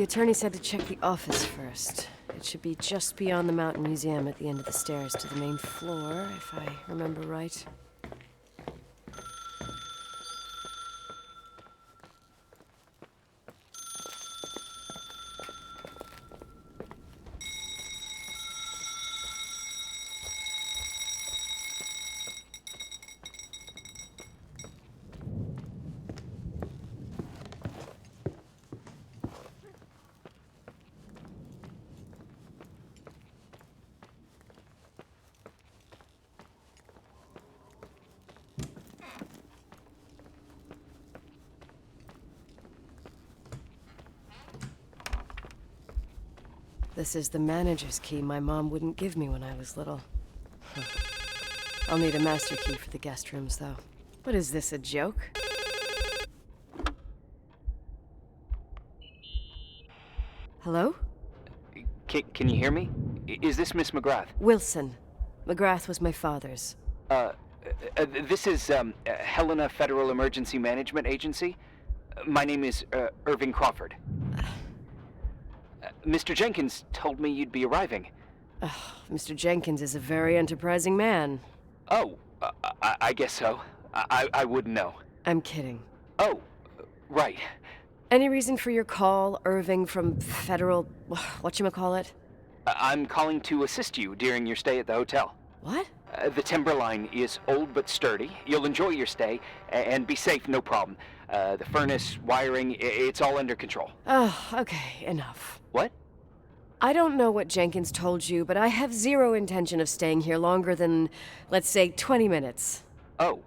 The attorney said to check the office first. It should be just beyond the Mountain Museum at the end of the stairs to the main floor, if I remember right. This is the manager's key my mom wouldn't give me when I was little. I'll need a master key for the guest rooms, though. What is this, a joke? Hello? Can you hear me? Is this Miss McGrath? Wilson. McGrath was my father's. This is Helena Federal Emergency Management Agency. My name is Irving Crawford. Mr. Jenkins told me you'd be arriving. Mr. Jenkins is a very enterprising man. Oh, I guess so. I wouldn't know. I'm kidding. Oh, right. Any reason for your call, Irving from Federal... whatchamacallit? I'm calling to assist you during your stay at the hotel. What? The timberline is old but sturdy. You'll enjoy your stay, and be safe, no problem. The furnace, wiring, it's all under control. Oh, okay, enough. What? I don't know what Jenkins told you, but I have zero intention of staying here longer than, let's say, 20 minutes. Oh.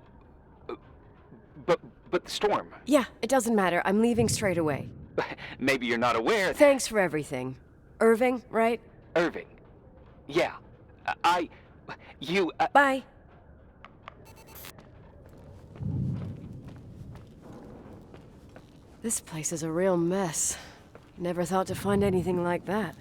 But the storm. Yeah, it doesn't matter. I'm leaving straight away. Maybe you're not aware that... Thanks for everything. Irving, right? Irving. Yeah. Bye. This place is a real mess. Never thought to find anything like that.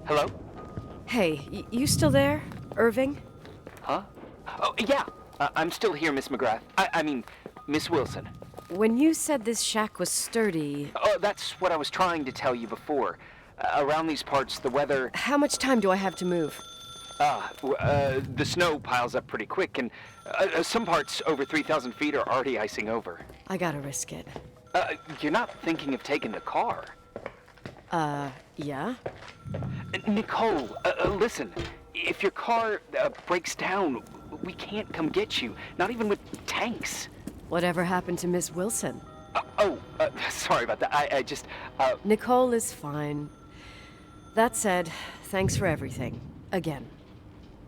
Hello? Hey, you still there, Irving? Huh? Oh, yeah. I'm still here, Miss McGrath. I mean, Miss Wilson. When you said this shack was sturdy... Oh, that's what I was trying to tell you before. Around these parts, the weather... How much time do I have to move? The snow piles up pretty quick, and some parts over 3,000 feet are already icing over. I gotta risk it. You're not thinking of taking the car? Yeah? Nicole, listen. If your car breaks down, we can't come get you. Not even with tanks. Whatever happened to Miss Wilson? Sorry about that. I just, Nicole is fine. That said, thanks for everything. Again.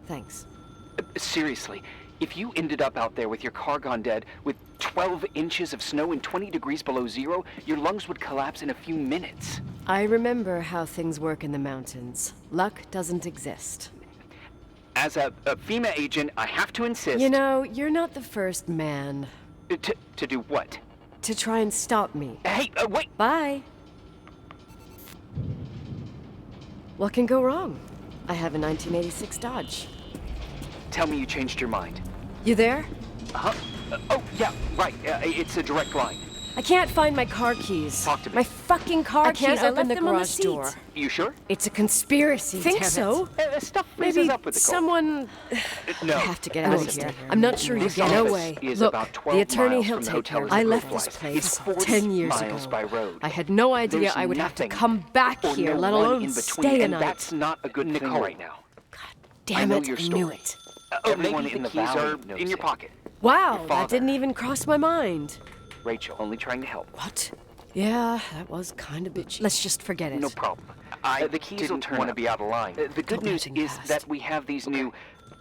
Thanks. Seriously, if you ended up out there with your car gone dead, with 12 inches of snow and 20 degrees below zero, your lungs would collapse in a few minutes. I remember how things work in the mountains. Luck doesn't exist. As a FEMA agent, I have to insist... You know, you're not the first man. To do what? To try and stop me. Hey, wait! Bye! What can go wrong? I have a 1986 Dodge. Tell me you changed your mind. You there? Huh? Oh, yeah, right. It's a direct line. I can't find my car keys. Talk to me. My fucking car keys. I open the garage door. You sure? It's a conspiracy. Think so? Stuff freezes Maybe up with the cold. someone. No. I have to get out of here. I'm not sure you This get. No office way. is Look, about 12 the attorney miles he'll from the take hotel care. as I the left crow this flies. place It's 40 10 years miles ago. by road. I had no idea There's I would have to nothing come back or here, no let one alone in between, stay a and night. that's not a good thing right now. God damn know it! your I story. knew it. Everyone in the keys are in your pocket. Wow, Your that father. didn't even cross my mind. Rachel, only trying to help. What? Yeah, that was kind of bitchy. Let's just forget it. No problem. The keys didn't will turn want to up. be out of line. The good Don't news mention is past. that we have these new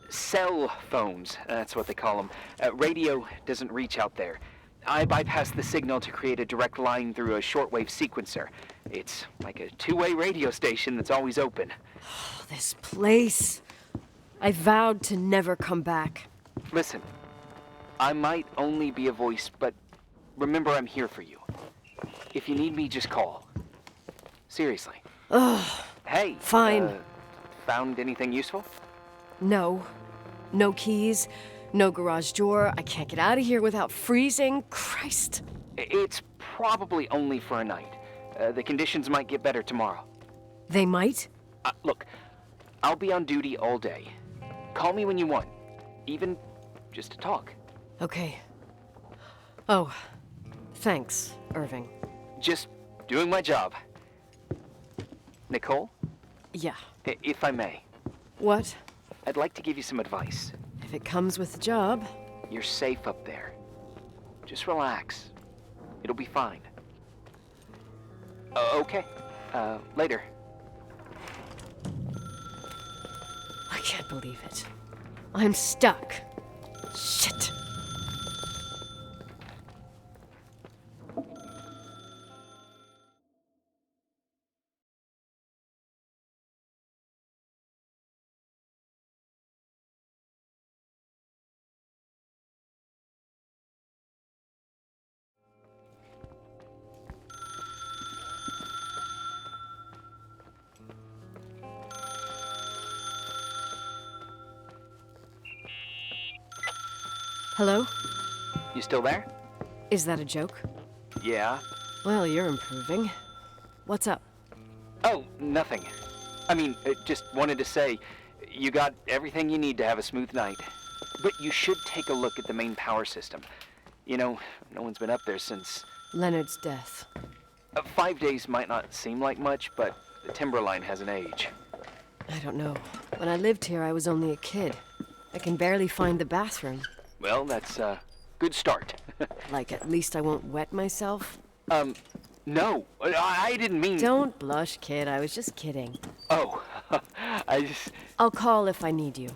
cell phones. That's what they call them. Radio doesn't reach out there. I bypass the signal to create a direct line through a shortwave sequencer. It's like a two-way radio station that's always open. Oh, this place. I vowed to never come back. Listen, I might only be a voice, but remember I'm here for you. If you need me, just call. Seriously. Ugh, Hey. Fine. Found anything useful? no. No keys, no garage door. I can't get out of here without freezing. Christ. It's probably only for a night. The conditions might get better tomorrow. They might? Look, I'll be on duty all day. Call me when you want. Even just to talk. Okay. Oh, thanks, Irving. Just doing my job. Nicole, Yeah. if I may, What? I'd like to give you some advice. If it comes with the job. You're safe up there. Just relax. It'll be fine. Okay. Later. I can't believe it. I'm stuck. Shit. Hello? You still there? Is that a joke? Yeah. Well, you're improving. What's up? Oh, nothing. I mean, just wanted to say, you got everything you need to have a smooth night. But you should take a look at the main power system. You know, no one's been up there since... Leonard's death. 5 days might not seem like much, but the timberline has an age. I don't know. When I lived here, I was only a kid. I can barely find the bathroom. Well, that's a good start. Like, at least I won't wet myself. No, I didn't mean... Don't blush, kid. I was just kidding. Oh, I just... I'll call if I need you.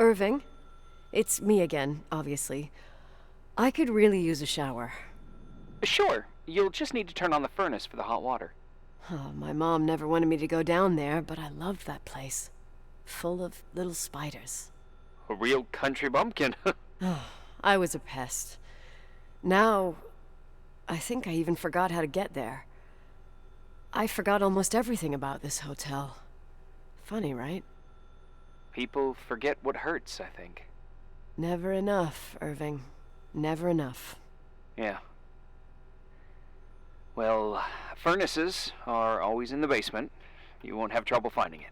Irving? It's me again, obviously. I could really use a shower. Sure, you'll just need to turn on the furnace for the hot water. Oh, my mom never wanted me to go down there, but I loved that place. Full of little spiders. A real country bumpkin. I was a pest. Now, I think I even forgot how to get there. I forgot almost everything about this hotel. Funny, right? People forget what hurts, I think. Never enough, Irving. Never enough. Yeah. Well, furnaces are always in the basement. You won't have trouble finding it.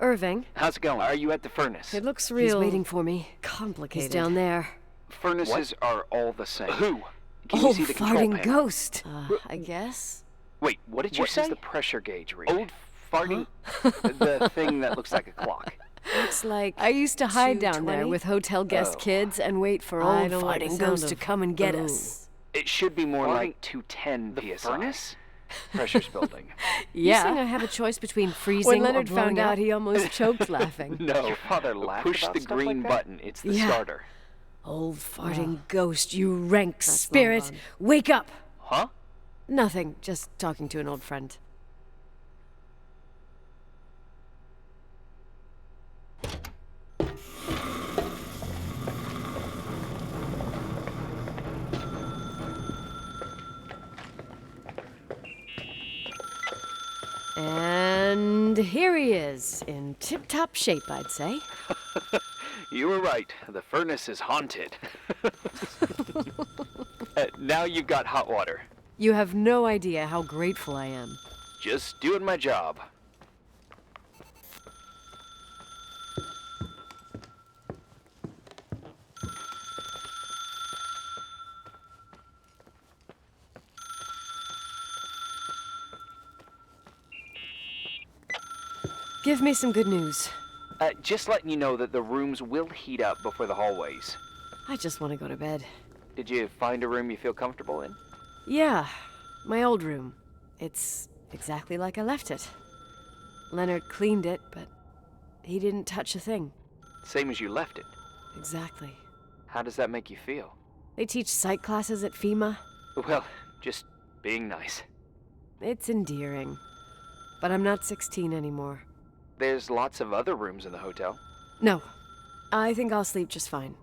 Irving? How's it going? Are you at the furnace? It looks real... He's waiting for me. Complicated. He's down there. Furnaces are all the same. Who? Can Old you see the control farting panel? ghost. I guess? Wait, what did you say? What does the pressure gauge read? Old farting? The thing that looks like a clock. Looks like I used to hide down there with hotel guest kids and wait for old farting ghosts to come and get us. It should be more like 210 PSI. The furnace? Pressure's building. Yeah. You saying I have a choice between freezing or blowing up? When Leonard found out, he almost choked laughing. No, your father laughed. Push the green button. It's the starter. Old farting ghost, you rank spirit. Wake up! Huh? Nothing. Just talking to an old friend. And here he is, in tip-top shape, I'd say. You were right. The furnace is haunted. Now you've got hot water. You have no idea how grateful I am. Just doing my job. Give me some good news. Just letting you know that the rooms will heat up before the hallways. I just want to go to bed. Did you find a room you feel comfortable in? Yeah, my old room. It's exactly like I left it. Leonard cleaned it, but he didn't touch a thing. Same as you left it. Exactly. How does that make you feel? They teach psych classes at FEMA. Well, just being nice. It's endearing. But I'm not 16 anymore. There's lots of other rooms in the hotel. No, I think I'll sleep just fine.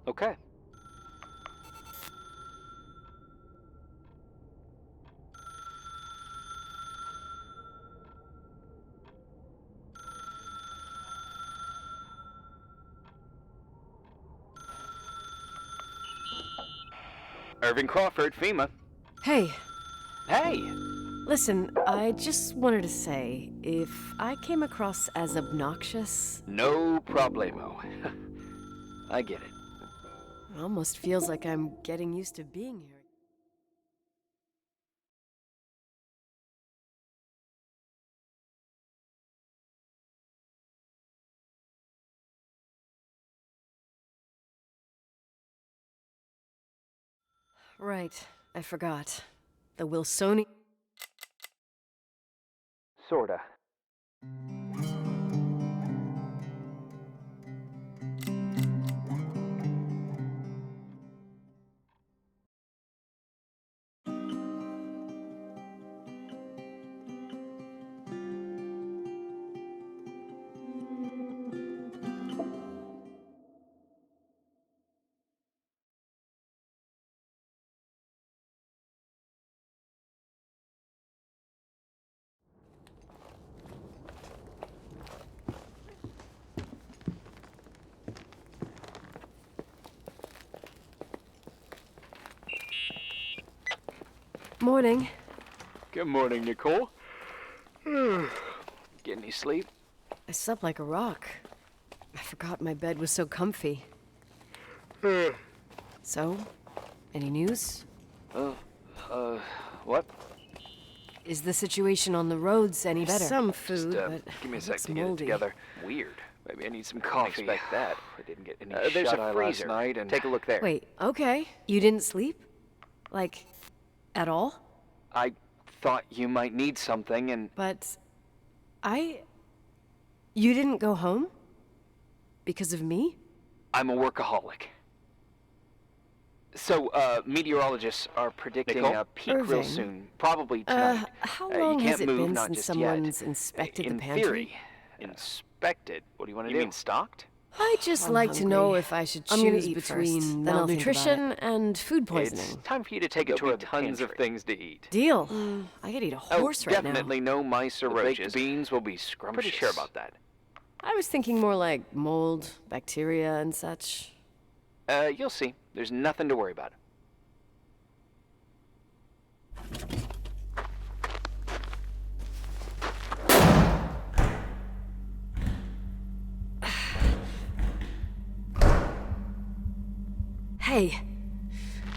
Okay. Irving Crawford, FEMA. Hey, Hey! listen, I just wanted to say, if I came across as obnoxious, No problemo. I get it. it almost feels like I'm getting used to being here. Right, I forgot. The Wilsonian... Sorta. Morning. Good morning, Nicole. Get any sleep? I slept like a rock. I forgot my bed was so comfy. So, any news? What? Is the situation on the roads any better? Some food, Just, but give me a it sec looks to get it moldy. together. Weird. Maybe I need some coffee. Expect that. I didn't get any There's a shut-eye freezer. last night, and Take a look there. Wait, okay. You didn't sleep? Like, at all? I thought you might need something, and But you didn't go home? Because of me? I'm a workaholic. So, meteorologists are predicting Nicole? a peak real Irving. soon, probably tonight. How You long can't has it move, been not since just someone's yet. inspected In the pantry? theory. Inspected? What do you want to You do? mean stocked? I'd just I'm like to know hungry. if I should I'm gonna choose eat between first, then I'll think about malnutrition and food It's poisoning. time for you to take a There'll tour be of the tons of pantry. things to eat. Deal. I could eat a horse right now. Definitely no mice or The roaches. baked beans will be scrumptious. Pretty sure about that. I was thinking more like mold, bacteria, and such. You'll see. There's nothing to worry about. Hey,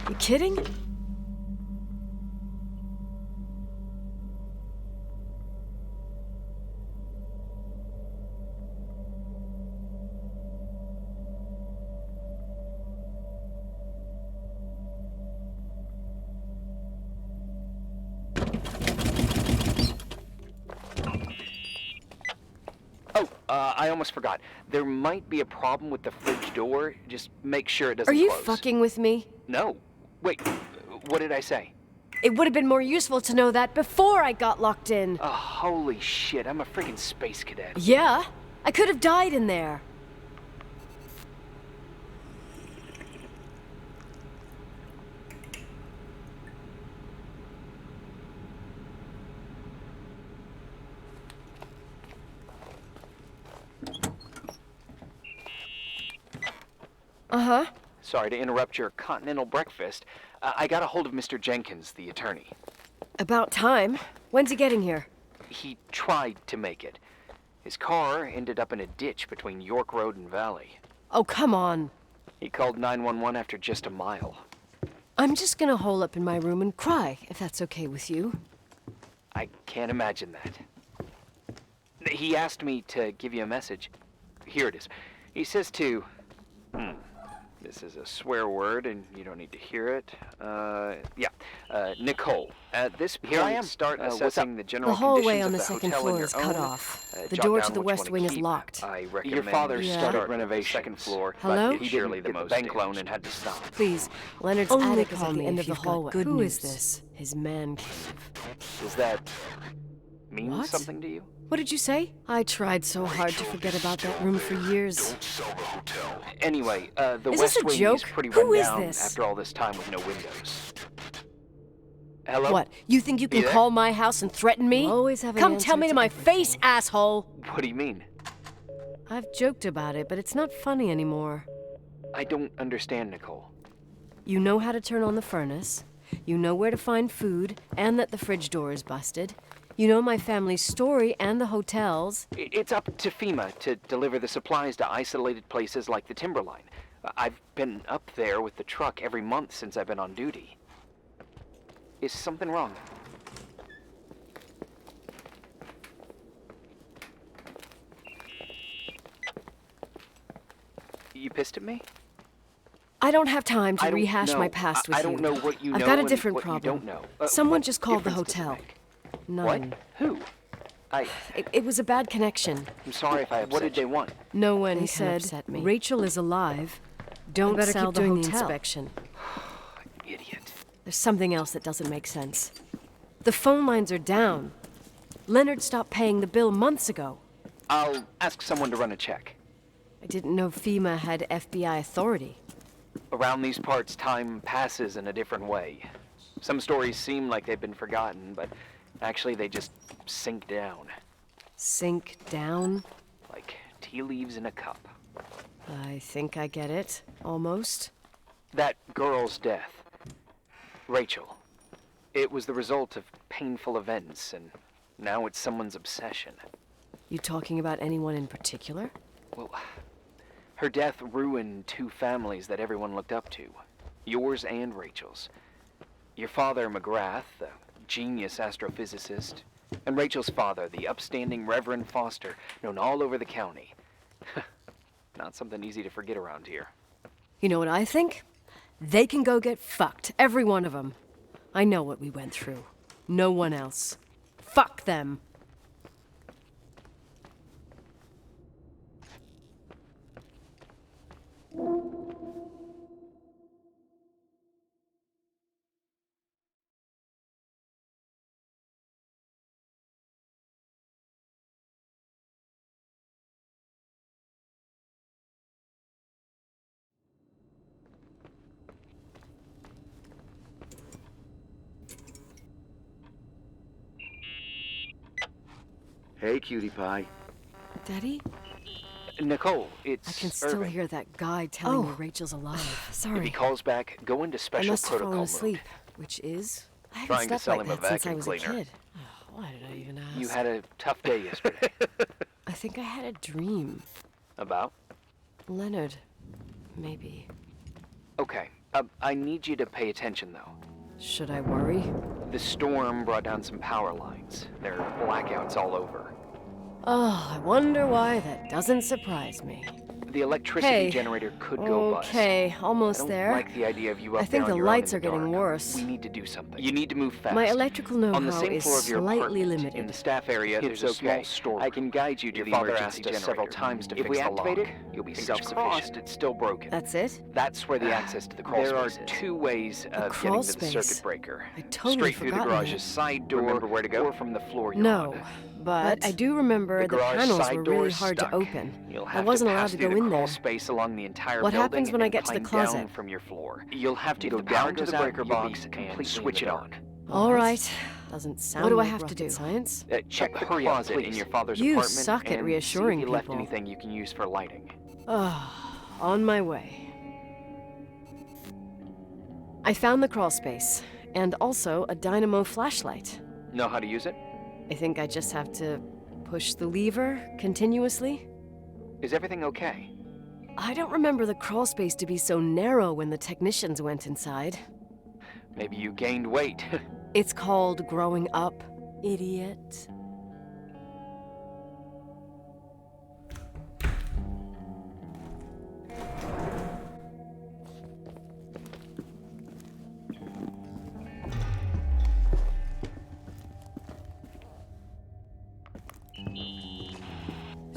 you kidding? Oh, I almost forgot. There might be a problem with the fridge door. Just make sure it Are doesn't you close. fucking with me? No. Wait, what did I say? It would have been more useful to know that before I got locked in. Oh, holy shit, I'm a friggin' space cadet. Yeah, I could have died in there. Uh-huh. Sorry to interrupt your continental breakfast. I got a hold of Mr. Jenkins, the attorney. About time. When's he getting here? He tried to make it. His car ended up in a ditch between York Road and Valley. Oh, come on. He called 911 after just a mile. I'm just gonna hole up in my room and cry, if that's okay with you. I can't imagine that. He asked me to give you a message. Here it is. He says to... This is a swear word, and you don't need to hear it. Nicole. At this point, Here I am. start assessing the general The hallway conditions on the of second hotel floor on is your cut own. off. The Jot door down to the which west one wing to is keep. locked. I recommend Your father Yeah. started renovations. second floor. Hello? But he didn't Surely the get most bank damaged. loan and had to stop. Please, Leonard's Only attic is call at the me end if of the you've got hallway. good Who is news. this? His man cave. Does that mean What? something to you? What did you say? I tried so hard to forget about that room for years. Anyway, the Is West this a Wing joke? is pretty Who run is down this? after all this time with no windows. Hello? What? You think you can there? call my house and threaten me? You always have an Come answer tell me to to my everything. face, asshole! What do you mean? I've joked about it, but it's not funny anymore. I don't understand, Nicole. You know how to turn on the furnace. You know where to find food, and that the fridge door is busted. You know my family's story and the hotel's. It's up to FEMA to deliver the supplies to isolated places like the Timberline. I've been up there with the truck every month since I've been on duty. Is something wrong? You pissed at me? I don't have time to I don't rehash know. my past with I you. don't know what you know I've got a and different what you problem. don't know. Someone What just called the difference does it hotel. make? None. What? Who? It was a bad connection. I'm sorry if I upset What did they want? No one They said, upset me. Rachel is alive. Don't better sell keep the doing the hotel. inspection. Idiot. There's something else that doesn't make sense. The phone lines are down. Leonard stopped paying the bill months ago. I'll ask someone to run a check. I didn't know FEMA had FBI authority. Around these parts, time passes in a different way. Some stories seem like they've been forgotten, but actually they just sink down. Sink down? Like tea leaves in a cup. I think I get it. Almost. That girl's death. Rachel. It was the result of painful events, and now it's someone's obsession. You talking about anyone in particular? Well, her death ruined two families that everyone looked up to. Yours and Rachel's. Your father, McGrath, the genius astrophysicist, and Rachel's father, the upstanding Reverend Foster, known all over the county. Not something easy to forget around here. You know what I think? They can go get fucked, every one of them. I know what we went through. No one else. Fuck them. Hey, cutie pie. Daddy? Nicole, it's I can still Irving. hear that guy telling me Rachel's alive. If he Sorry. calls back, go into I special must have protocol fallen mode. asleep, which is... I haven't Trying to slept sell like him a that since I vacuum was cleaner. a kid. Oh, why did I even ask? You had a tough day yesterday. I think I had a dream. About? Leonard. Maybe. Okay, I need you to pay attention, though. Should I worry? The storm brought down some power lines. There are blackouts all over. Oh, I wonder why that doesn't surprise me. The electricity Hey. generator could go bust. Okay, I almost don't there. like the idea of you up I think there on the your own lights in are the getting dark. worse. We need to do something. You need to move fast. My electrical On the know-how same is floor of your slightly apartment, limited. in the staff area, It's there's a small okay. storeroom. I can guide you to Your the father emergency asked us generator. several times to If fix we the activate lock. it, You'll be fingers self-sufficient. crossed. It's still broken. That's it? That's where the access to the crawl There are space is. two ways A of crawl getting to the space? circuit breaker. I totally Straight through the forgotten garage's that. side door. Remember where to go? Or from the floor you're No, on. but I do remember The the garage panels side were door really is hard stuck. to open. You'll I have wasn't to allowed pass to through go the in crawl there. space along the entire What building happens when I and get to the climb closet? down from your floor. You'll have to If go the power down to goes the out, breaker you'll be box completely and switch it in the on. All right. Doesn't sound What do I like have to rocket do? science. Check the Hurry up, closet in please. your father's You apartment suck at and reassuring see if he left people. anything you can use for lighting. On my way. I found the crawl space, and also a dynamo flashlight. Know how to use it? I think I just have to push the lever continuously. Is everything okay? I don't remember the crawl space to be so narrow when the technicians went inside. Maybe you gained weight. It's called growing up, idiot.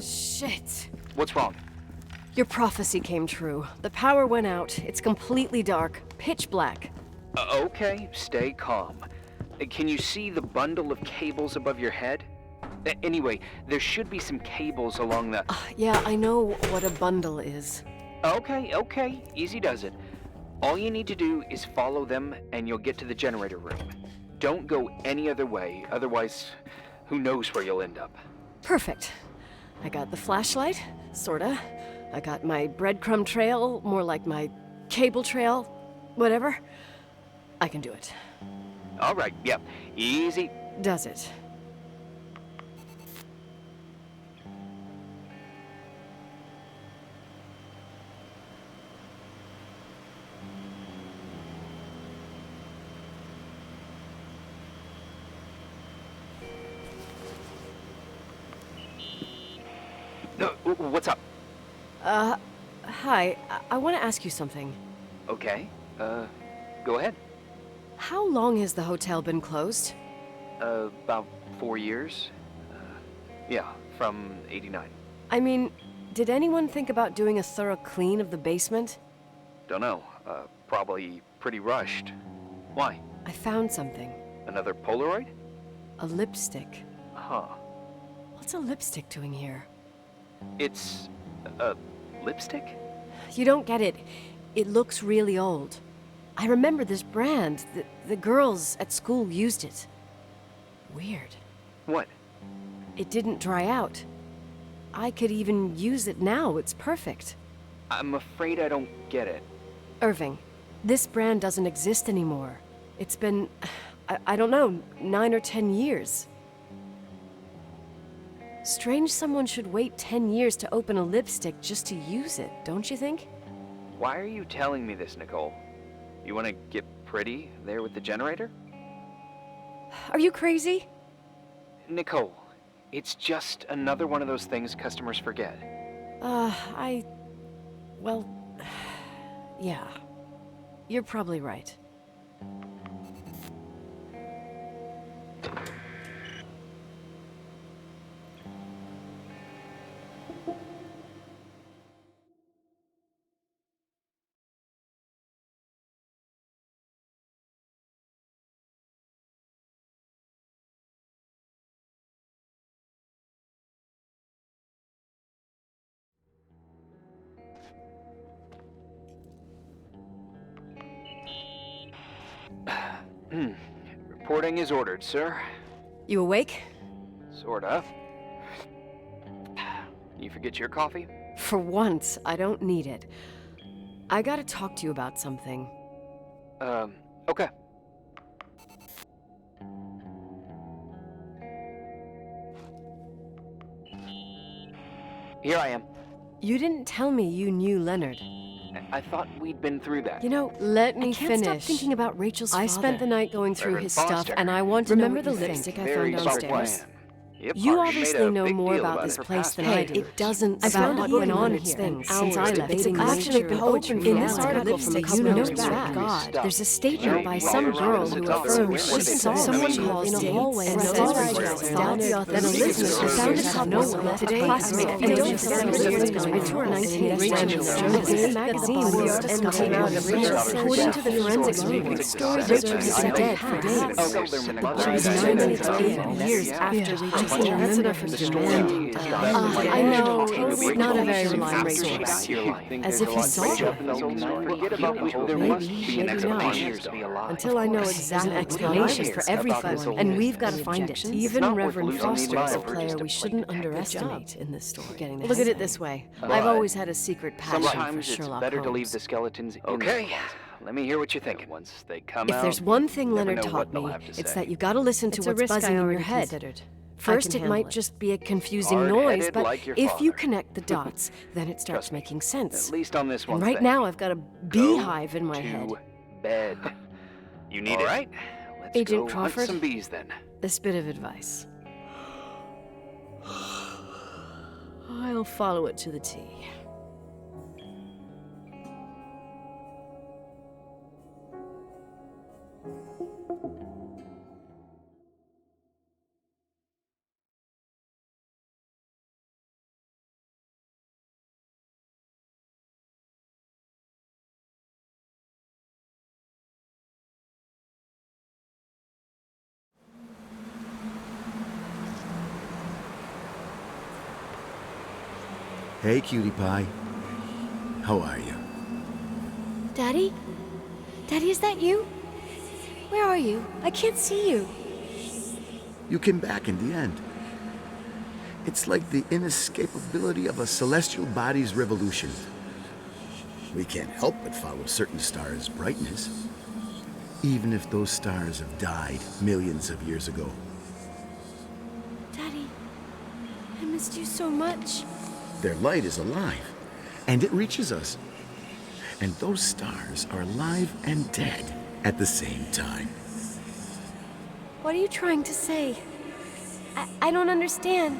Shit. What's wrong? Your prophecy came true. The power went out. It's completely dark, pitch black. Okay, stay calm. Can you see the bundle of cables above your head? Anyway, there should be some cables along the... Yeah, I know what a bundle is. Okay, easy does it. All you need to do is follow them and you'll get to the generator room. Don't go any other way, otherwise, who knows where you'll end up. Perfect. I got the flashlight, sorta. I got my breadcrumb trail, more like my cable trail, whatever. I can do it. All right, yep, easy. Does it? What's up? Hi. I want to ask you something. Okay, go ahead. How long has the hotel been closed? About 4 years. Yeah, from 89. I mean, did anyone think about doing a thorough clean of the basement? Don't know, probably pretty rushed. Why? I found something. Another Polaroid? A lipstick. Huh. What's a lipstick doing here? It's a lipstick? You don't get it. It looks really old. I remember this brand. The girls at school used it. Weird. What? It didn't dry out. I could even use it now. It's perfect. I'm afraid I don't get it. Irving, this brand doesn't exist anymore. It's been, I don't know, 9 or 10 years. Strange someone should wait 10 years to open a lipstick just to use it, don't you think? Why are you telling me this, Nicole? You want to get pretty there with the generator? Are you crazy? Nicole, it's just another one of those things customers forget. Well, yeah. You're probably right. Reporting is ordered, sir. You awake? Sorta. You forget your coffee? For once, I don't need it. I gotta talk to you about something. Okay. Here I am. You didn't tell me you knew Leonard. I thought we'd been through that. You know, let me I can't stop finish. thinking about Rachel's I father. spent the night going through Reverend his stuff, Foster. and I want to Remember know what the you lipstick think. I Very found smart downstairs? plan. Yep, You made obviously a know big more deal about it this for place past than years. I Hey, do. it doesn't I stop found out what being went on it's here been since hours I left. It's debating actually nature. been Poetry open in this now. article from a couple knows years that. back. God, There's a You statement know, by you some always girl wanted who to talk affirms about she what saw they someone think. calls In a dates hallway and and says says regrets regrets. down the author. Then a listener found a couple today. Classmate and don't I tour 19 regions. This magazine was just came out of research. According to the forensics report, Rachel has been dead for days. She was 9 minutes to 8 years after Rachel's death. That's enough for demand. I know, it's not a very reliable source. As if he saw her. Forget about there must be an Maybe explanation not. to be alive. Until I know exact explanations for everything, and we've got to find it. Even not worth Reverend losing Foster the is a life for player just a we shouldn't plain underestimate in this story. Look Look at it this way. I've always had a secret passion for Sometimes it's Sherlock better to leave Holmes. the skeletons in Okay, let me hear what you're thinking. Once they come If out, there's one thing you never Leonard know taught what they'll me, have to it's say. that you gotta listen to It's a what's risk buzzing I in your already head. considered. First, I can it might handle it. just be a confusing Hard-headed noise, but like your if you father. connect the dots, then it starts Trust me. making sense. At least on this one And right thing. now, I've got a beehive in my to head. bed. You need All it. right, let's Agent go Crawford? hunt some bees then. This bit of advice. I'll follow it to the T. Hey, cutie pie. How are you? Daddy? Daddy, is that you? Where are you? I can't see you. You came back in the end. It's like the inescapability of a celestial body's revolution. We can't help but follow certain stars' brightness, even if those stars have died millions of years ago. Daddy, I missed you so much. Their light is alive, and it reaches us. And those stars are alive and dead at the same time. What are you trying to say? I don't understand.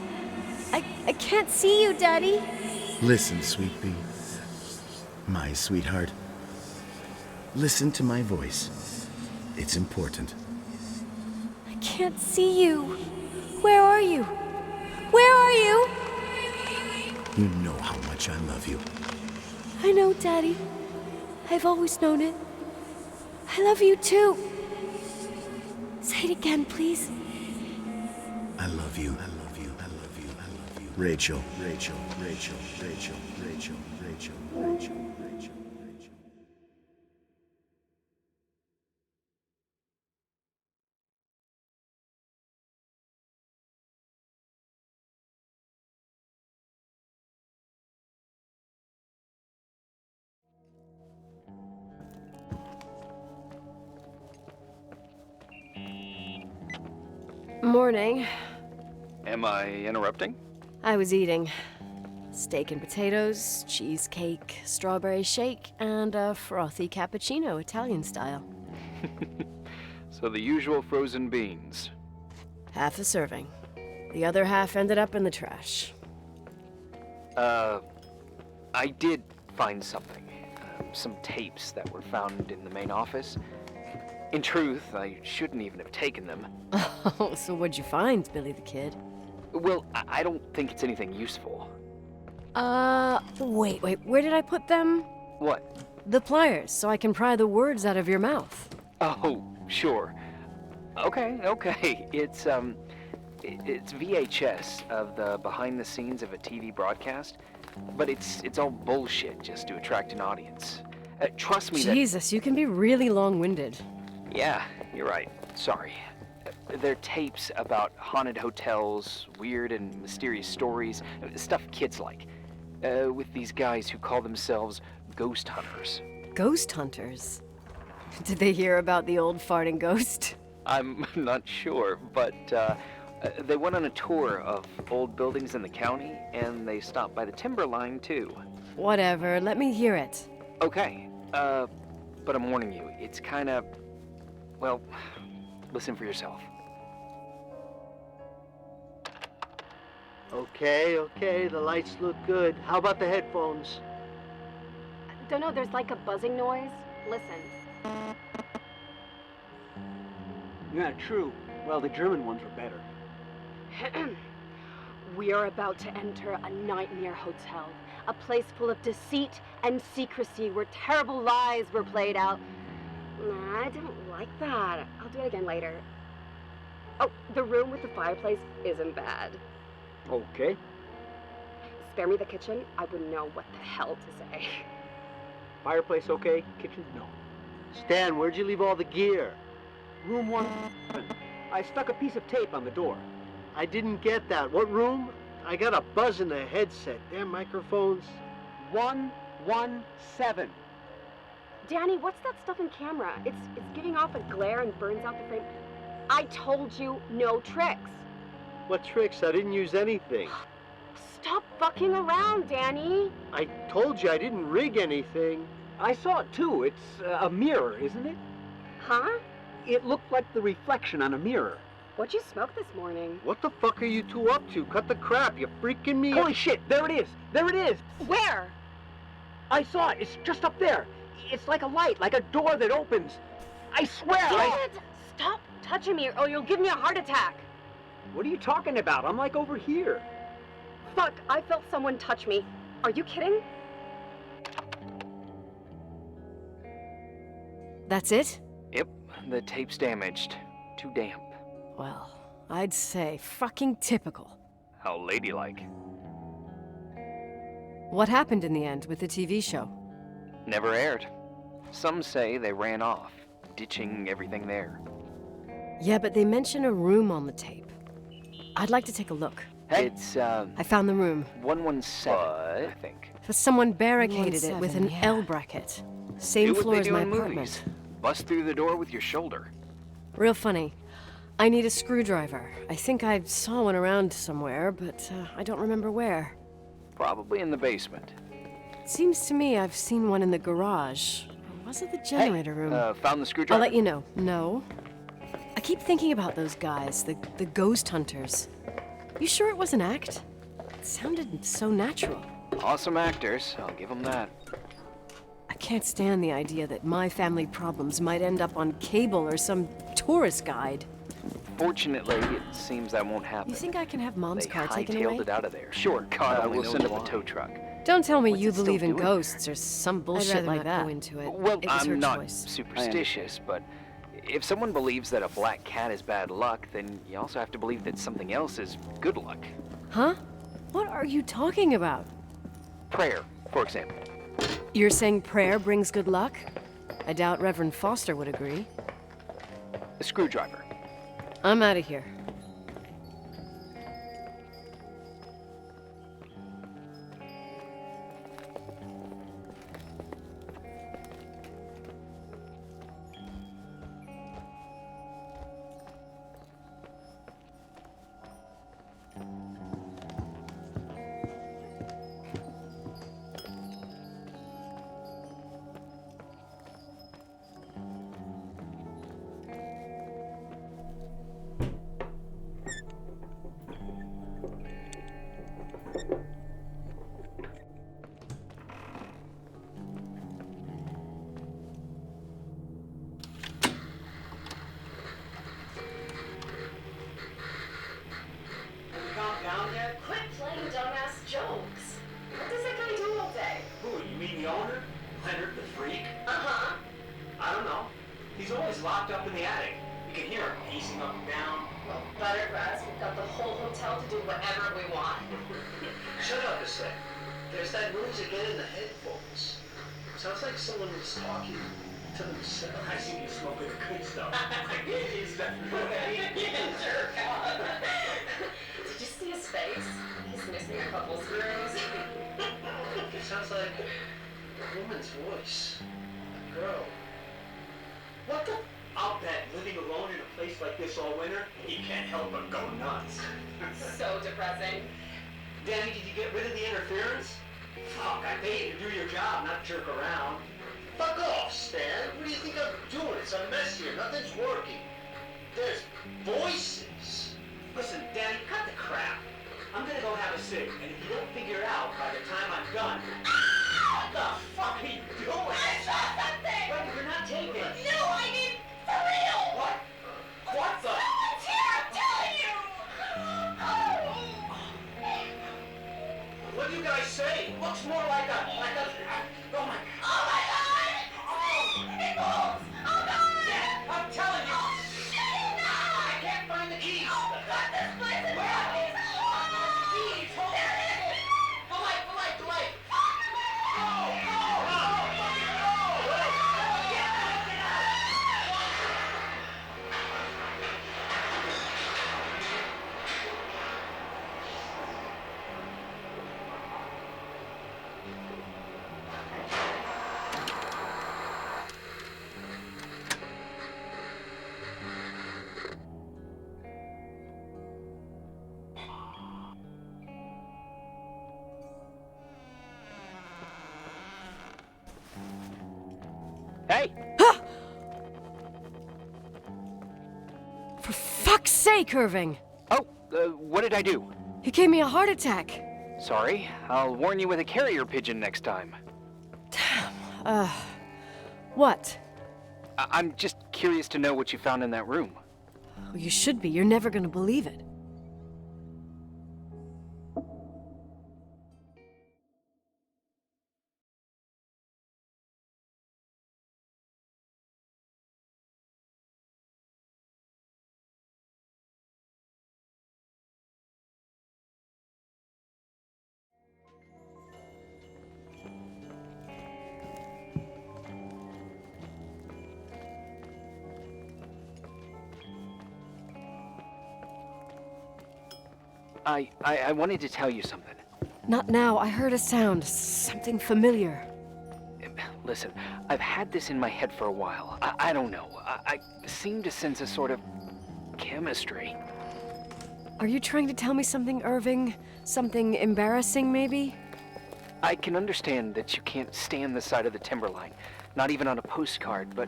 I can't see you, Daddy. Listen, sweet pea. My sweetheart. Listen to my voice. It's important. I can't see you. Where are you? Where are you? You know how much I love you. I know, Daddy. I've always known it. I love you too. Say it again, please. I love you. I love you. I love you. I love you. Rachel. Rachel. Rachel. Rachel. Rachel. Rachel. Rachel. Rachel. Rachel. Morning. Am I interrupting? I was eating steak and potatoes, cheesecake, strawberry shake, and a frothy cappuccino, Italian style. So the usual frozen beans. Half a serving. The other half ended up in the trash. I did find something. Some tapes that were found in the main office. In truth, I shouldn't even have taken them. Oh, so what'd you find, Billy the Kid? Well, I don't think it's anything useful. Wait, where did I put them? What? The pliers, so I can pry the words out of your mouth. Oh, sure. Okay. It's VHS of the behind the scenes of a TV broadcast, but it's all bullshit just to attract an audience. Trust me that... Jesus, you can be really long-winded. Yeah, you're right. Sorry. They're tapes about haunted hotels, weird and mysterious stories, stuff kids like. With these guys who call themselves ghost hunters. Ghost hunters? Did they hear about the old farting ghost? I'm not sure, but they went on a tour of old buildings in the county, and they stopped by the timberline too. Whatever, let me hear it. Okay, but I'm warning you, it's kinda... Well, listen for yourself. Okay, the lights look good. How about the headphones? Don't know, there's like a buzzing noise. Listen. Yeah, true. Well, the German ones were better. We are about to enter a nightmare hotel. A place full of deceit and secrecy where terrible lies were played out. Nah, I didn't like that. I'll do it again later. Oh, the room with the fireplace isn't bad. Okay. Spare me the kitchen. I wouldn't know what the hell to say. Fireplace okay? Kitchen no. Stan, where'd you leave all the gear? Room 1. I stuck a piece of tape on the door. I didn't get that. What room? I got a buzz in the headset. Damn microphones. 117. Danny, what's that stuff in camera? It's giving off a glare and burns out the frame. I told you no tricks. What tricks? I didn't use anything. Stop fucking around, Danny. I told you I didn't rig anything. I saw it too. It's a mirror, isn't it? Huh? It looked like the reflection on a mirror. What'd you smoke this morning? What the fuck are you two up to? Cut the crap. You're freaking me Holy out. shit, there it is! There it is! Where? I saw it. It's just up there. It's like a light, like a door that opens. I swear, Dad! Stop touching me or you'll give me a heart attack. What are you talking about? I'm like over here. Fuck, I felt someone touch me. Are you kidding? That's it? Yep, the tape's damaged. Too damp. Well, I'd say fucking typical. How ladylike. What happened in the end with the TV show? Never aired. Some say they ran off, ditching everything there. Yeah, but they mention a room on the tape. I'd like to take a look. It's, I found the room. 117, I think. But someone barricaded it with 117, an yeah. L bracket. Same Do what floor they as do my in apartment. movies. Bust through the door with your shoulder. Real funny. I need a screwdriver. I think I saw one around somewhere, but I don't remember where. Probably in the basement. It seems to me I've seen one in the garage. Or was it the generator room? Found the I'll screwdriver? let you know. No. I keep thinking about those guys, the ghost hunters. You sure it was an act? It sounded so natural. Awesome actors, I'll give them that. I can't stand the idea that my family problems might end up on cable or some tourist guide. Fortunately, it seems that won't happen. You think I can have Mom's They car taken hightailed away? it out of there. Sure, God only we'll knows send up a why. tow truck. Don't tell me What's you it still believe in doing ghosts or some bullshit rather like not that. go into it. Well, It was her I'm not choice. superstitious, but if someone believes that a black cat is bad luck, then you also have to believe that something else is good luck. Huh? What are you talking about? Prayer, for example. You're saying prayer brings good luck? I doubt Reverend Foster would agree. A screwdriver. I'm out of here. Calm down yet? Quit playing dumbass jokes. What does that guy do all day? Who, you mean the owner? Leonard the freak? Uh-huh. I don't know. He's always locked up in the attic. You can hear him pacing up and down. Well, better for us. We've got the whole hotel to do whatever we want. Shut up a sec. There's that noise again in the headphones. Sounds like someone was talking to themselves. I see you smoking the good stuff. Is that Jerk. Did you see his face? He's missing a couple screws. It sounds like a woman's voice. A girl. What the? I'll bet living alone in a place like this all winter, he can't help but go nuts. So depressing. Danny, did you get rid of the interference? Fuck, I paid you to do your job, not jerk around. Fuck off, Stan. What do you think I'm doing? It's a mess here. Nothing's working. There's voices. Listen, Danny, cut the crap. I'm gonna go have a cig, and if you don't figure it out by the time I'm done... What the fuck are you doing? I saw something! Wait, you're not taping. No, I mean, for real! What? What the? Someone's here, I'm telling you! What do you guys say? Looks more like a... oh my... Oh my god! It moves! Oh god! Yeah, I'm telling you! Shit, no! I can't find the keys! Oh god, this place is broken! Keys, hold There it is! The light! Fuck! No! No! No! Fucking no! For fuck's sake, Irving! Oh, what did I do? You gave me a heart attack. Sorry, I'll warn you with a carrier pigeon next time. What? I'm just curious to know what you found in that room. Well, you should be. You're never gonna believe it. I wanted to tell you something. Not now. I heard a sound. Something familiar. Listen, I've had this in my head for a while. I don't know. I seem to sense a sort of chemistry. Are you trying to tell me something, Irving? Something embarrassing, maybe? I can understand that you can't stand the side of the timberline, not even on a postcard, but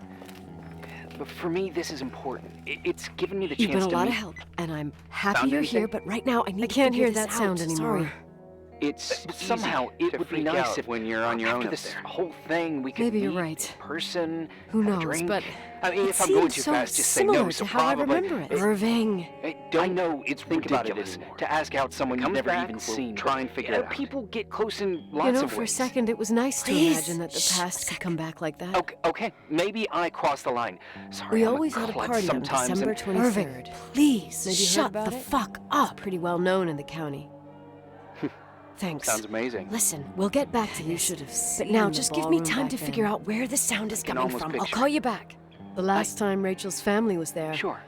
for me, this is important. It's given me the You've chance been to a lot meet... of help, and I'm happy Found you're anything? here, but right now I need I to can't figure hear this that sound out. anymore. Somehow it to would be freak nice out if when you're on your own after up this there. whole thing we could Maybe you're meet right. in person, Who have a knows, drink. but I mean, it if I'm going seems too so fast, just say similar no. So to how I probably remember it. Irving. I know it's Think about it ridiculous anymore. to ask out someone you've Comes never back, even we'll seen. try but, and figure it out. People get close in lots You know, of for a ways. second it was nice to Please, imagine that the past could come back like that. Okay, maybe I crossed the line. Sorry, We I'm always a had a klutz party on sometimes, December and- 23rd. Irving, please, Maybe you heard shut about the it? fuck up. It's pretty well known in the county. Thanks. Sounds amazing. Listen, we'll get back to You this. should have But seen now the just give me ballroom time back to figure then. out where the sound is can coming almost from. I'll picture call it. you back. The last time Rachel's family was there, Sure.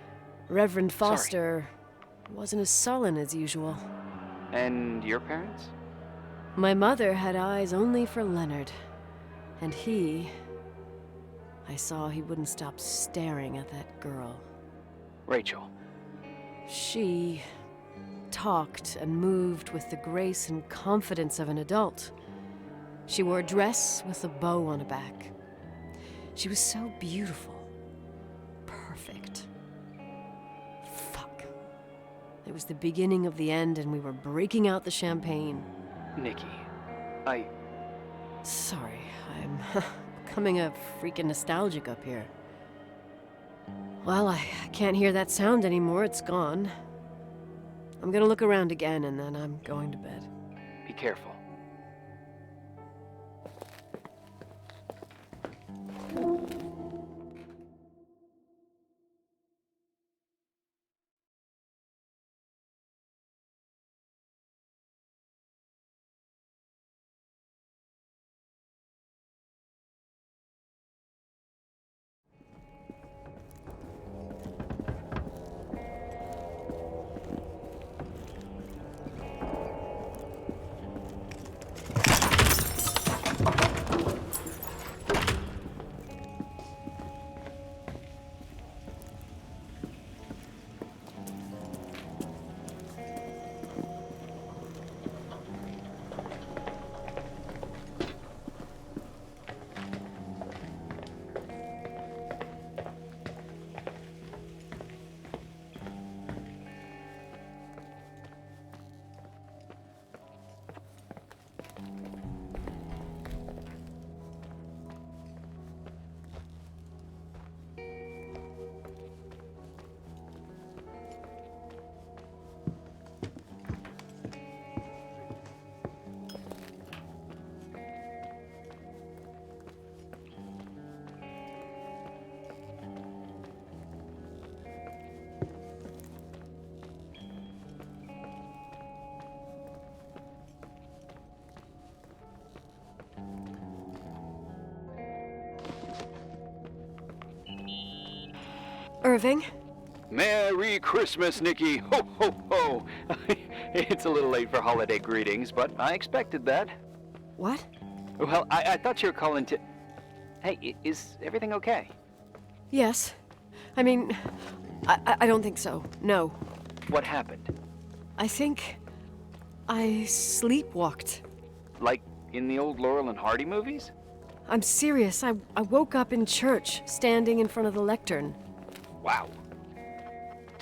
Reverend Foster wasn't as sullen as usual. And your parents? My mother had eyes only for Leonard. And I saw he wouldn't stop staring at that girl. Rachel. She talked and moved with the grace and confidence of an adult. She wore a dress with a bow on her back. She was so beautiful. Perfect. Fuck. It was the beginning of the end, and we were breaking out the champagne. Nikki. Sorry, I'm becoming a freaking nostalgic up here. Well, I can't hear that sound anymore. It's gone. I'm gonna look around again, and then I'm going to bed. Be careful. Irving? Merry Christmas, Nikki! Ho, ho, ho! It's a little late for holiday greetings, but I expected that. What? Well, I thought you were calling to... Hey, is everything okay? Yes. I mean, I don't think so. No. What happened? I think I sleepwalked. Like in the old Laurel and Hardy movies? I'm serious. I woke up in church, standing in front of the lectern. Wow.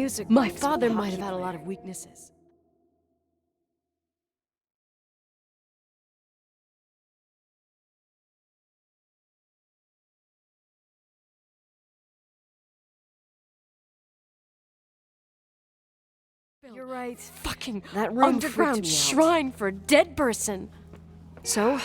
music. My My father school might have hockey had a lot player. of weaknesses. You're right. Fucking That room underground freaked me out. shrine for a dead person. So,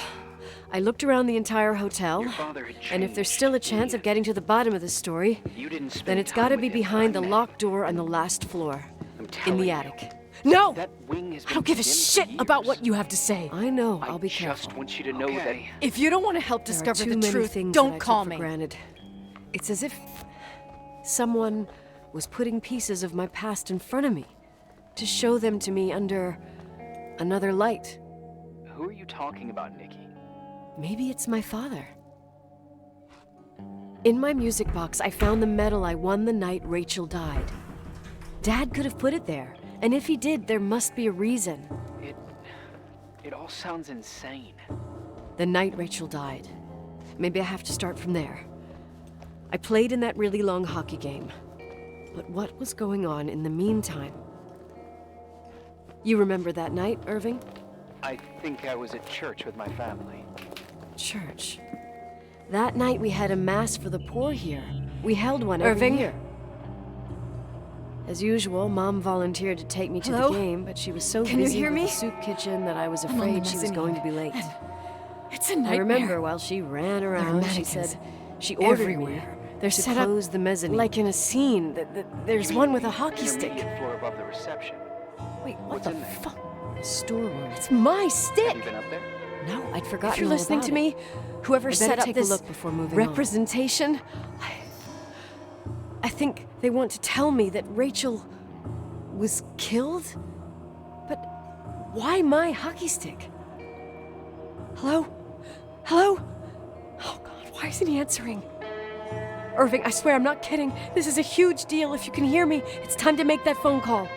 I looked around the entire hotel, Your father had and if there's changed. still a chance of getting to the bottom of the story, You didn't spend then it's time gotta with be him, behind the I'm- locked door on the last floor, I'm in telling the you. attic. No! That wing has I been don't give a condemned shit for about years. what you have to say. I know, I I'll be just careful. want you to know that. If you don't want to help There are discover too the many truth, things don't that I call took me. for granted. It's as if someone was putting pieces of my past in front of me to show them to me under another light. Who are you talking about, Nikki? Maybe it's my father. In my music box, I found the medal I won the night Rachel died. Dad could have put it there, and if he did, there must be a reason. It all sounds insane. The night Rachel died. Maybe I have to start from there. I played in that really long hockey game. But what was going on in the meantime? You remember that night, Irving? I think I was at church with my family. Church. That night we had a mass for the poor here. We held one every Irving? year. As usual, Mom volunteered to take me to Hello? the game, but she was so Can you busy hear with me? the soup kitchen that I was I'm on the afraid she was going to be mezzanine, late. It's a nightmare. I remember while she ran around, she mannequins said she ordered me everywhere. They're to set up close the mezzanine. Like in a scene. There's You one mean with a the hockey stick. intermediate floor above the reception. Wait, what What's the in there? fuck? Storeroom. It's my Have stick. you been up there? No, I'd forgotten If you're all listening about to me, it. whoever I set better up take this a look before moving on. representation, I think they want to tell me that Rachel was killed? But why my hockey stick? Hello? Hello? Oh God, why isn't he answering? Irving, I swear I'm not kidding. This is a huge deal. If you can hear me, it's time to make that phone call.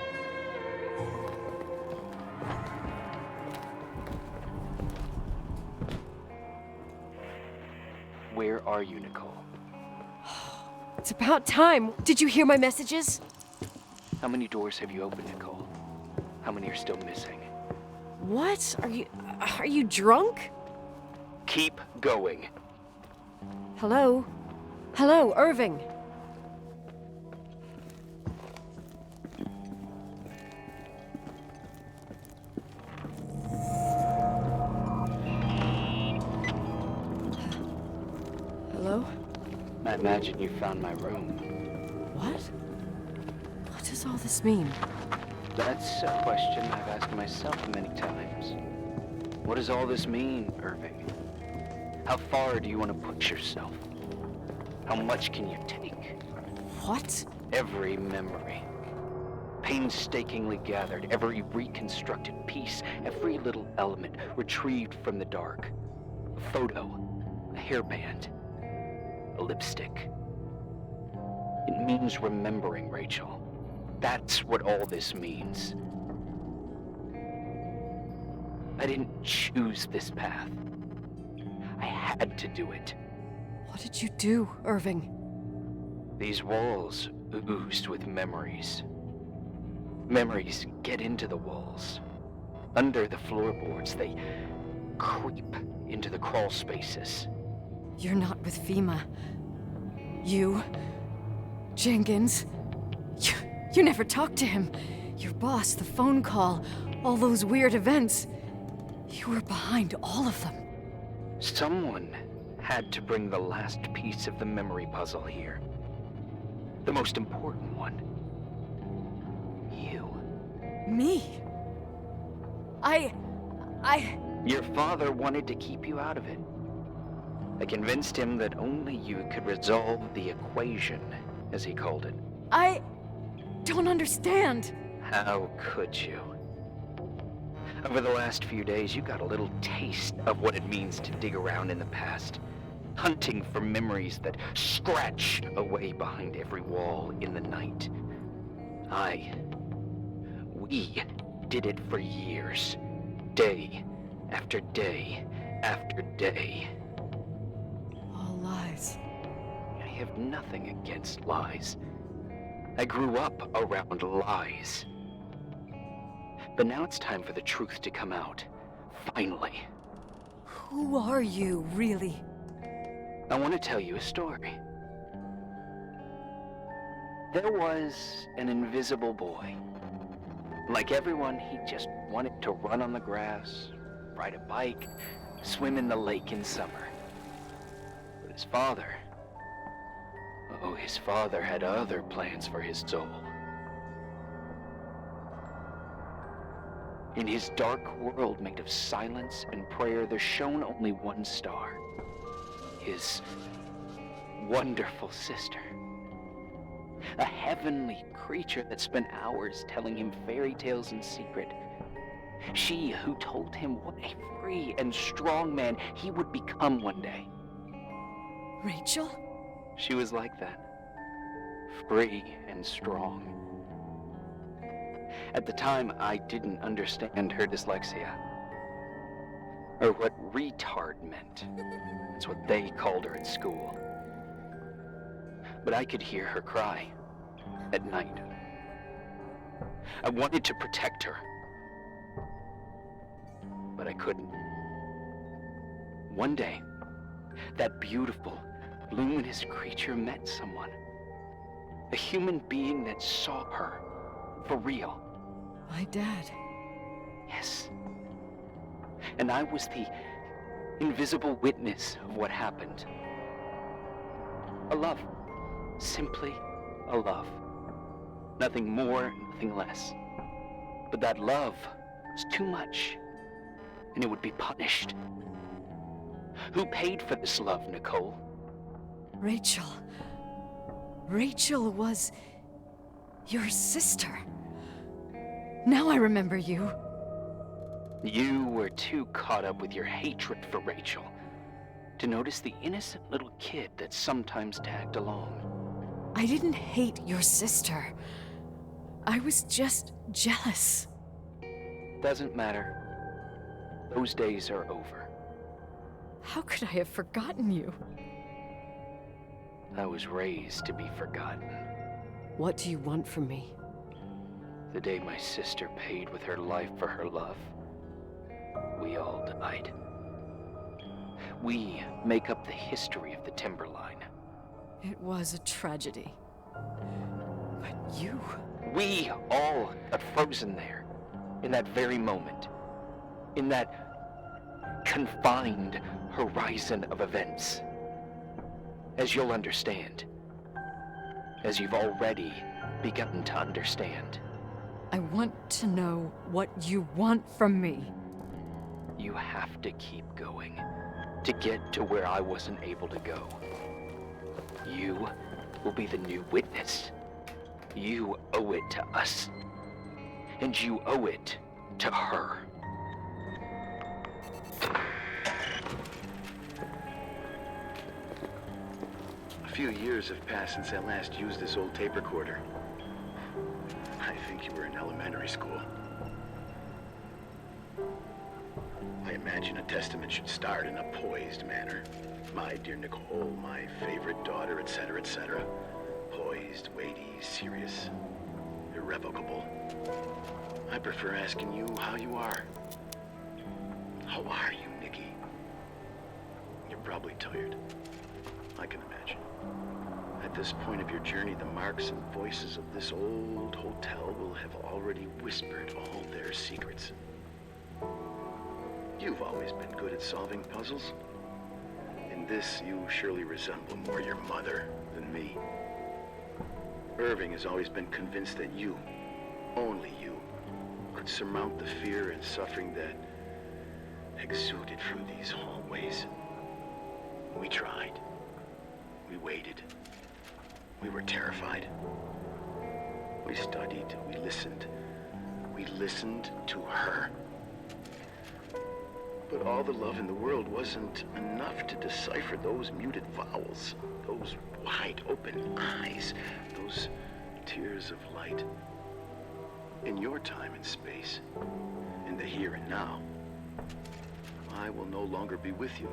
Where are you, Nicole? It's about time. Did you hear my messages? How many doors have you opened, Nicole? How many are still missing? What? Are you drunk? Keep going. Hello? Hello, Irving. Hello? I imagine you found my room. What? What does all this mean? That's a question I've asked myself many times. What does all this mean, Irving? How far do you want to push yourself? How much can you take? What? Every memory. Painstakingly gathered, every reconstructed piece, every little element retrieved from the dark. A photo, a hairband, a lipstick. It means remembering, Rachel. That's what all this means. I didn't choose this path. I had to do it. What did you do, Irving? These walls oozed with memories. Memories get into the walls. Under the floorboards, they creep into the crawl spaces. you're not with FEMA. You, Jenkins, you never talked to him. Your boss, the phone call, all those weird events. You were behind all of them. Someone had to bring the last piece of the memory puzzle here. The most important one. You. Me? Your father wanted to keep you out of it. I convinced him that only you could resolve the equation, as he called it. I don't understand. How could you? Over the last few days, you got a little taste of what it means to dig around in the past, hunting for memories that scratch away behind every wall in the night. We did it for years, day after day after day. All lies. I have nothing against lies. I grew up around lies. But now it's time for the truth to come out. Finally. Who are you, really? I want to tell you a story. There was an invisible boy. Like everyone, he just wanted to run on the grass, ride a bike, swim in the lake in summer. But his father... oh, his father had other plans for his soul. In his dark world made of silence and prayer, there shone only one star. His wonderful sister. A heavenly creature that spent hours telling him fairy tales in secret. She who told him what a free and strong man he would become one day. Rachel? She was like that. Free and strong. At the time, I didn't understand her dyslexia. Or what retard meant. That's what they called her at school. But I could hear her cry at night. I wanted to protect her. But I couldn't. One day, that beautiful, luminous creature met someone. A human being that saw her for real. My dad. Yes. And I was the invisible witness of what happened. A love. Simply a love. Nothing more, nothing less. But that love was too much, and it would be punished. Who paid for this love, Nicole? Rachel. Rachel was your sister. Now I remember you. You were too caught up with your hatred for Rachel to notice the innocent little kid that sometimes tagged along. I didn't hate your sister. I was just jealous. Doesn't matter. Those days are over. How could I have forgotten you? I was raised to be forgotten. What do you want from me? The day my sister paid with her life for her love, we all died. We make up the history of the Timberline. It was a tragedy. But you... We all got frozen there, in that very moment. In that confined horizon of events. As you'll understand. As you've already begun to understand. I want to know what you want from me. You have to keep going to get to where I wasn't able to go. You will be the new witness. You owe it to us. And you owe it to her. A few years have passed since I last used this old tape recorder. I think you were in elementary school. I imagine a testament should start in a poised manner. My dear Nicole, my favorite daughter, etc., etc. Poised, weighty, serious, irrevocable. I prefer asking you how you are. How are you, Nikki? You're probably tired. I can imagine. At this point of your journey, the marks and voices of this old hotel will have already whispered all their secrets. You've always been good at solving puzzles. In this, you surely resemble more your mother than me. Irving has always been convinced that you, only you, could surmount the fear and suffering that exuded from these hallways. We tried. We waited. We were terrified. We studied. We listened. We listened to her. But all the love in the world wasn't enough to decipher those muted vowels, those wide open eyes, those tears of light. In your time and space, in the here and now, I will no longer be with you.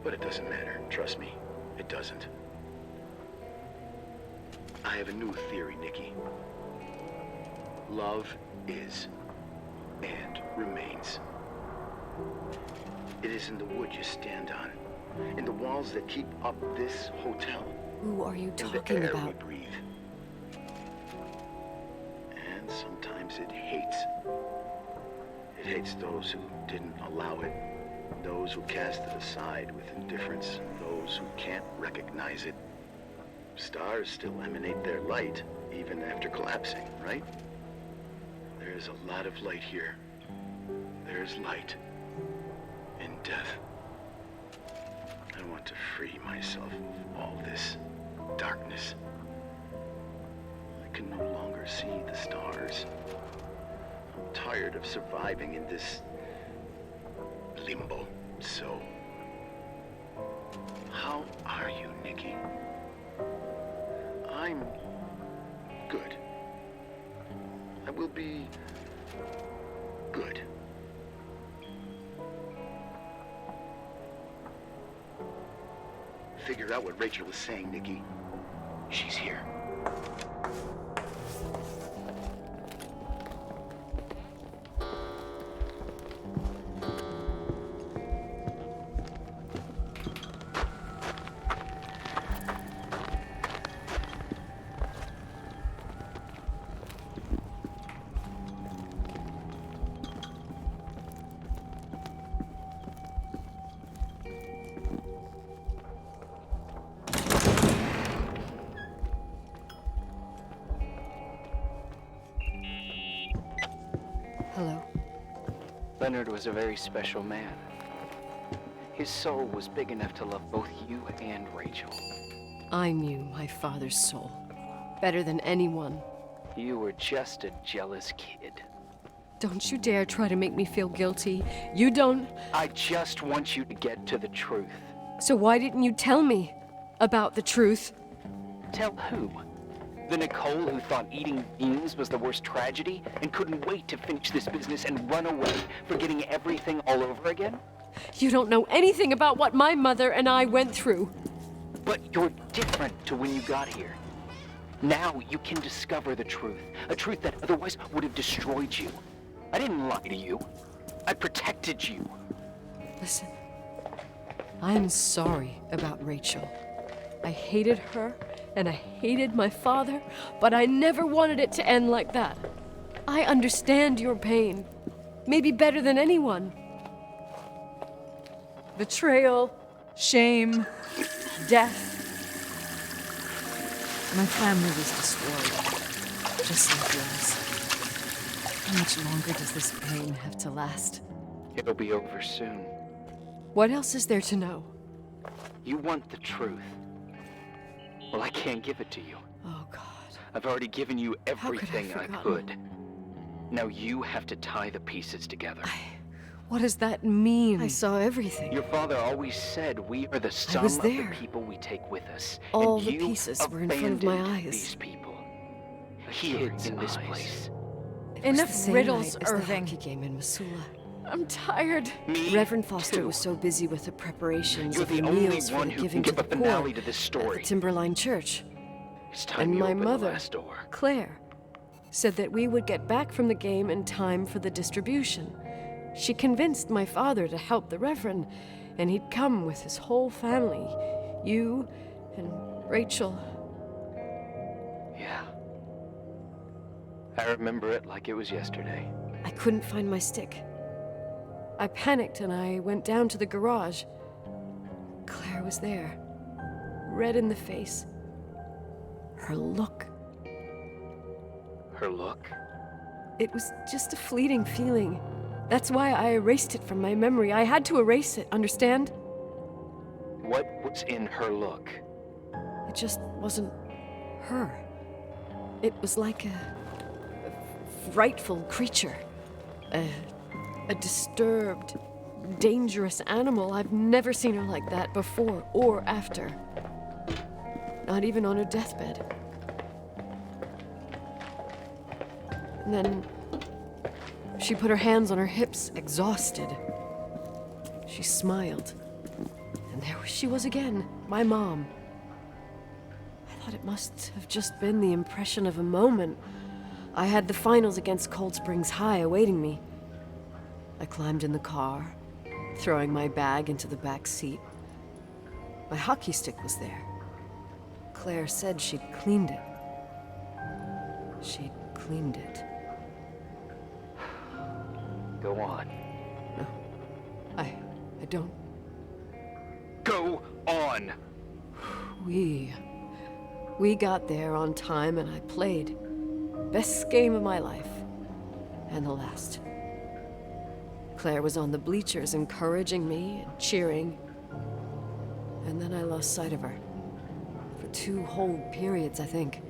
But it doesn't matter, trust me, it doesn't. I have a new theory, Nikki. Love is and remains. It is in the wood you stand on, in the walls that keep up this hotel. Who are you in talking the air about? we breathe. And sometimes it hates. It hates those who didn't allow it, those who cast it aside with indifference, those who can't recognize it. Stars still emanate their light, even after collapsing, right? There's a lot of light here. There's light in death. I want to free myself of all this darkness. I can no longer see the stars. I'm tired of surviving in this limbo. So, how are you, Nikki? I'm good. I will be good. Figure out what Rachel was saying, Nikki. She's here. Hello. Leonard was a very special man. His soul was big enough to love both you and Rachel. I knew my father's soul better than anyone. You were just a jealous kid. Don't you dare try to make me feel guilty. You don't... I just want you to get to the truth. So why didn't you tell me about the truth? Tell who? The Nicole who thought eating beans was the worst tragedy and couldn't wait to finish this business and run away, forgetting everything all over again? You don't know anything about what my mother and I went through. But you're different to when you got here. Now you can discover the truth, a truth that otherwise would have destroyed you. I didn't lie to you. I protected you. Listen, I'm sorry about Rachel. I hated her, and I hated my father, but I never wanted it to end like that. I understand your pain, maybe better than anyone. Betrayal, shame, death. My family was destroyed, just like yours. How much longer does this pain have to last? It'll be over soon. What else is there to know? You want the truth. Well, I can't give it to you. Oh, God. I've already given you everything I forgotten? could. Now you have to tie the pieces together. What does that mean? I saw everything. Your father always said we are the sum was of there. the people we take with us. All and the you pieces were in front of my abandoned eyes. These people. Hid in this place. It was Enough the same riddles, night as the Irving. hockey game in Missoula. I'm tired. Me Reverend Foster too. was so busy with the preparations You're of the the only meals for one the who giving can to give the a poor finale to this at story. the Timberline Church. It's time And you my open mother, the last door. Claire, said that we would get back from the game in time for the distribution. She convinced my father to help the Reverend, and he'd come with his whole family. You and Rachel. Yeah. I remember it like it was yesterday. I couldn't find my stick. I panicked and I went down to the garage. Claire was there, red in the face. Her look. Her look? It was just a fleeting feeling. That's why I erased it from my memory. I had to erase it, understand? What was in her look? It just wasn't her. It was like a frightful creature. A disturbed, dangerous animal. I've never seen her like that before or after. Not even on her deathbed. And then she put her hands on her hips, exhausted. She smiled. And there she was again, my mom. I thought it must have just been the impression of a moment. I had the finals against Cold Springs High awaiting me. I climbed in the car, throwing my bag into the back seat. My hockey stick was there. Claire said she'd cleaned it. She'd cleaned it. Go on. No. I don't. Go on! We got there on time and I played. Best game of my life. And the last. Claire was on the bleachers encouraging me and cheering. And then I lost sight of her. For 2 whole periods, I think.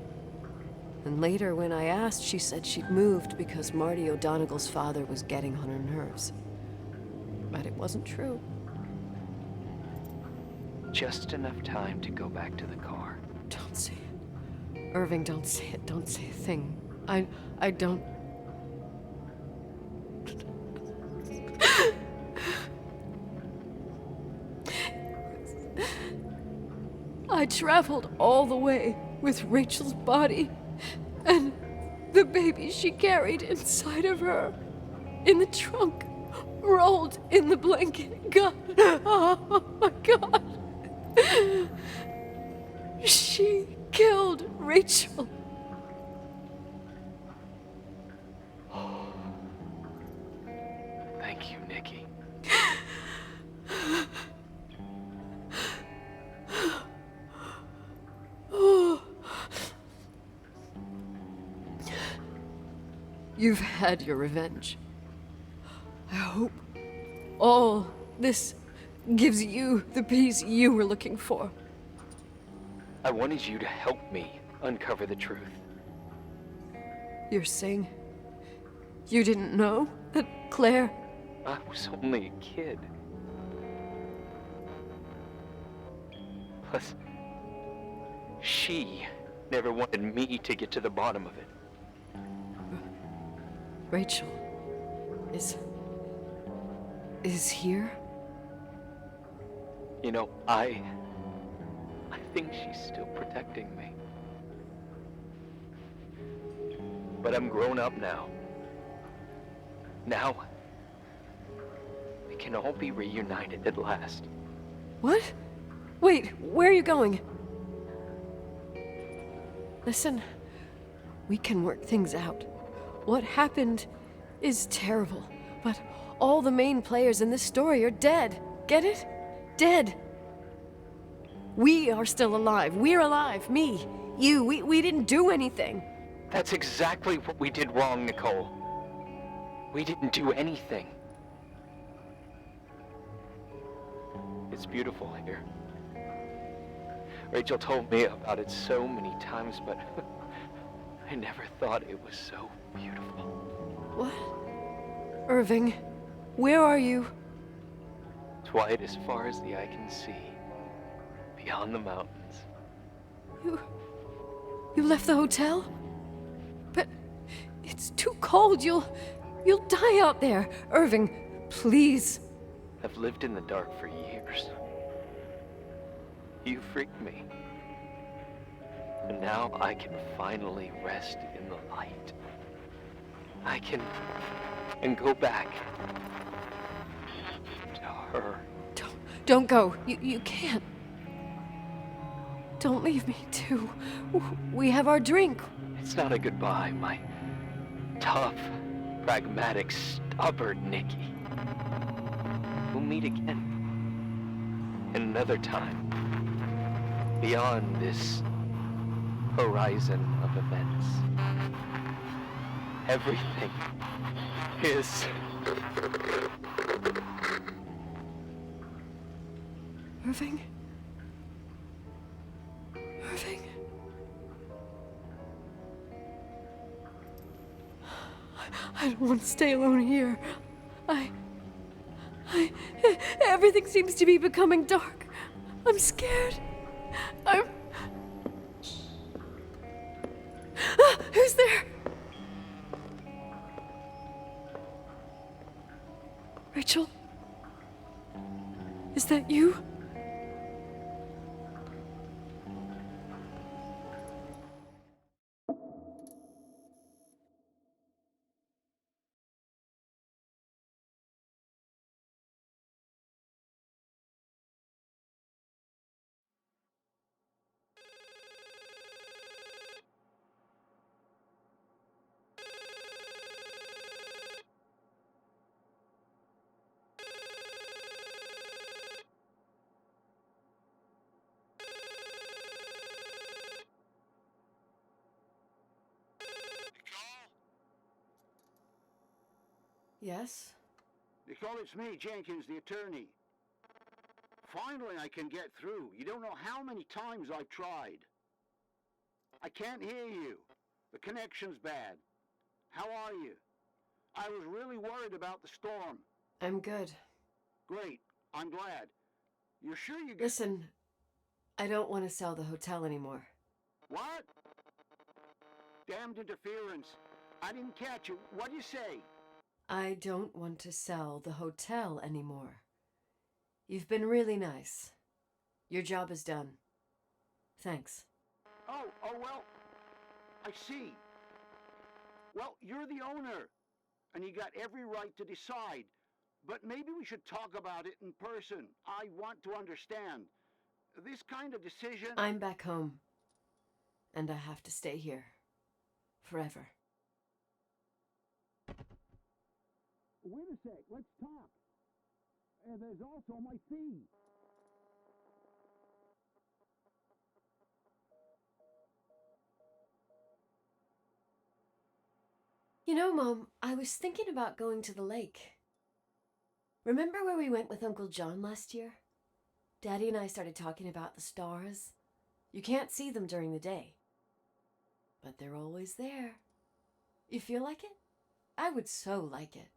And later, when I asked, she said she'd moved because Marty O'Donegal's father was getting on her nerves. But it wasn't true. Just enough time to go back to the car. Don't say it. Irving, don't say it. Don't say a thing. I don't... I traveled all the way with Rachel's body and the baby she carried inside of her in the trunk, rolled in the blanket. God, oh my God. She killed Rachel. Thank you, Nikki. You've had your revenge. I hope all this gives you the peace you were looking for. I wanted you to help me uncover the truth. You're saying you didn't know that Claire... I was only a kid. Plus, she never wanted me to get to the bottom of it. Rachel is here? You know, I think she's still protecting me. But I'm grown up now. Now, we can all be reunited at last. What? Wait, where are you going? Listen, we can work things out. What happened is terrible, but all the main players in this story are dead. Get it? Dead. We are still alive. We're alive. Me, you, we didn't do anything. That's exactly what we did wrong, Nicole. We didn't do anything. It's beautiful here. Rachel told me about it so many times, but I never thought it was so beautiful. What? Irving, where are you? It's white as far as the eye can see, beyond the mountains. You left the hotel? But it's too cold. You'll die out there. Irving, please. I've lived in the dark for years. You freaked me. And now I can finally rest in the light. I can go back to her. Don't go. You can't. Don't leave me, too. We have our drink. It's not a goodbye, my tough, pragmatic, stubborn Nikki. We'll meet again. Another time. Beyond this horizon of events. Everything is... Irving? Irving? I don't want to stay alone here. Everything seems to be becoming dark. I'm scared. Who's there? Rachel? Is that you? Yes? Nicole, it's me, Jenkins, the attorney. Finally, I can get through. You don't know how many times I've tried. I can't hear you. The connection's bad. How are you? I was really worried about the storm. I'm good. Great. I'm glad. You're sure you get... Listen, I don't want to sell the hotel anymore. What? Damned interference. I didn't catch you. What'd you say? I don't want to sell the hotel anymore. You've been really nice. Your job is done. Thanks. Oh, well, I see. Well, you're the owner, and you got every right to decide. But maybe we should talk about it in person. I want to understand. This kind of decision... I'm back home, and I have to stay here. Forever. Wait a sec, let's talk. And there's also my fee. You know, Mom, I was thinking about going to the lake. Remember where we went with Uncle John last year? Daddy and I started talking about the stars. You can't see them during the day, but they're always there. You feel like it? I would so like it.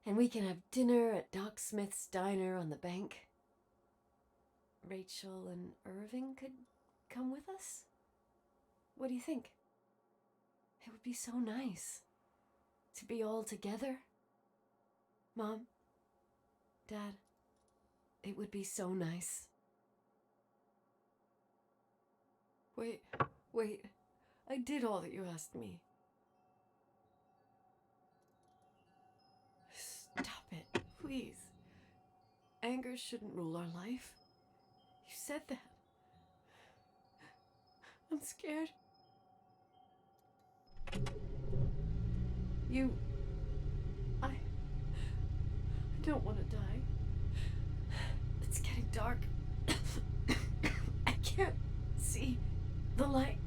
And we can have dinner at Doc Smith's diner on the bank. Rachel and Irving could come with us? What do you think? It would be so nice to be all together. Mom, Dad, it would be so nice. Wait, I did all that you asked me. Stop it, please. Anger shouldn't rule our life. You said that. I'm scared. I don't want to die. It's getting dark. I can't see the light.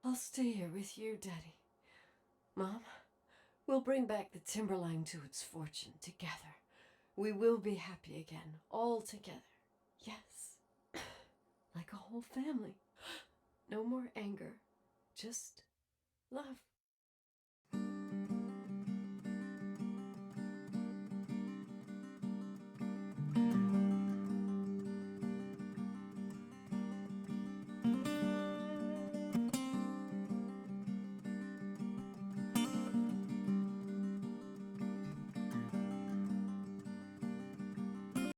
I'll stay here with you, Daddy. Mom, we'll bring back the Timberline to its fortune together. We will be happy again, all together. Yes. Like a whole family. No more anger, just love.